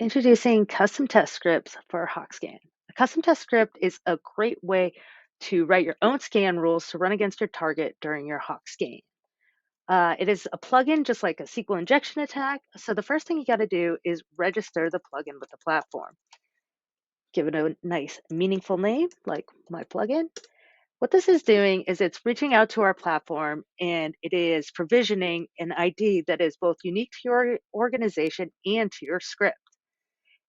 Introducing custom test scripts for HawkScan. A custom test script is a great way to write your own scan rules to run against your target during your HawkScan. It is a plugin just like a SQL injection attack. So the first thing you got to do is register the plugin with the platform. Give it a nice, meaningful name like my plugin. What this is doing is it's reaching out to our platform and it is provisioning an ID that is both unique to your organization and to your script.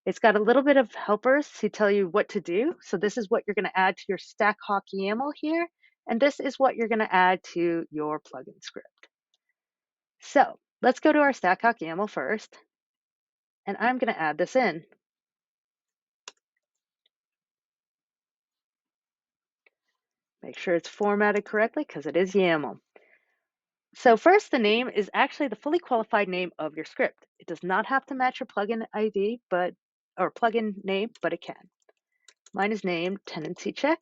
It's got a little bit of helpers to tell you what to do. So this is what you're going to add to your StackHawk YAML here, and this is what you're going to add to your plugin script. So let's go to our StackHawk YAML first, and I'm going to add this in. Make sure it's formatted correctly because it is YAML. So first, the name is actually the fully qualified name of your script. It does not have to match your plugin ID, or plugin name, but it can. Mine is named tenancy check,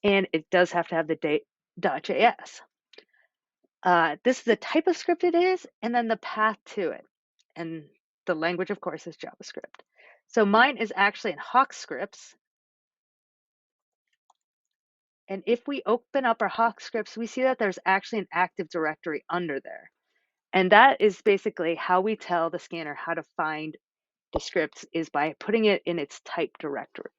and it does have to have the date.js. This is the type of script it is, and then the path to it. And the language, of course, is JavaScript. So mine is actually in Hawk scripts. And if we open up our Hawk scripts, we see that there's actually an active directory under there. And that is basically how we tell the scanner how to find the scripts is by putting it in its type directory.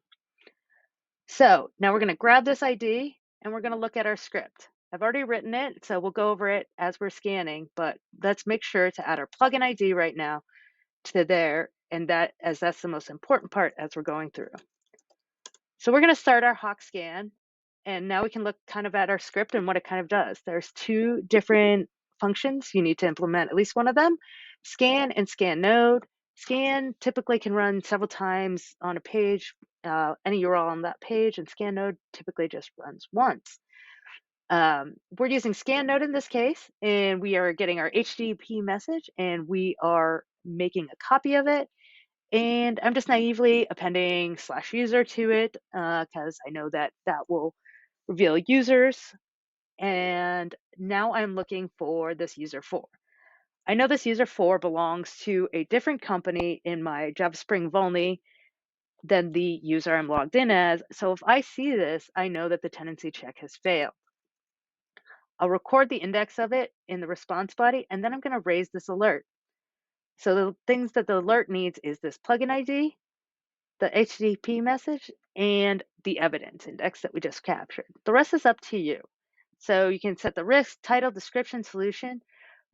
So now we're going to grab this ID and we're going to look at our script. I've already written it, so we'll go over it as we're scanning, but let's make sure to add our plugin ID right now to there, and that's the most important part as we're going through. So we're going to start our Hawk scan, and now we can look kind of at our script and what it kind of does. There's two different functions. You need to implement at least one of them, scan and scan node. Scan typically can run several times on a page, any URL on that page, and scan node typically just runs once. We're using scan node in this case, and we are getting our HTTP message, and we are making a copy of it. And I'm just naively appending /user to it because I know that that will reveal users. And now I'm looking for this user 4. I know this user 4 belongs to a different company in my Java Spring Vulny than the user I'm logged in as. So if I see this, I know that the tenancy check has failed. I'll record the index of it in the response body, and then I'm going to raise this alert. So the things that the alert needs is this plugin ID, the HTTP message, and the evidence index that we just captured. The rest is up to you. So you can set the risk, title, description, solution.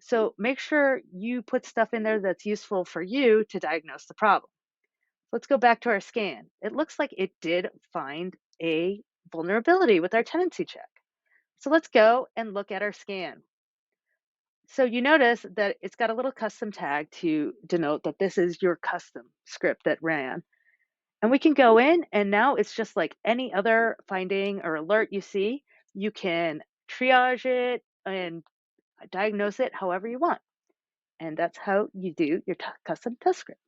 So make sure you put stuff in there that's useful for you to diagnose the problem. Let's go back to our scan. It looks like it did find a vulnerability with our tenancy check. So let's go and look at our scan. So you notice that it's got a little custom tag to denote that this is your custom script that ran. And we can go in, and now it's just like any other finding or alert you see. You can triage it and diagnose it however you want. And that's how you do your custom test script.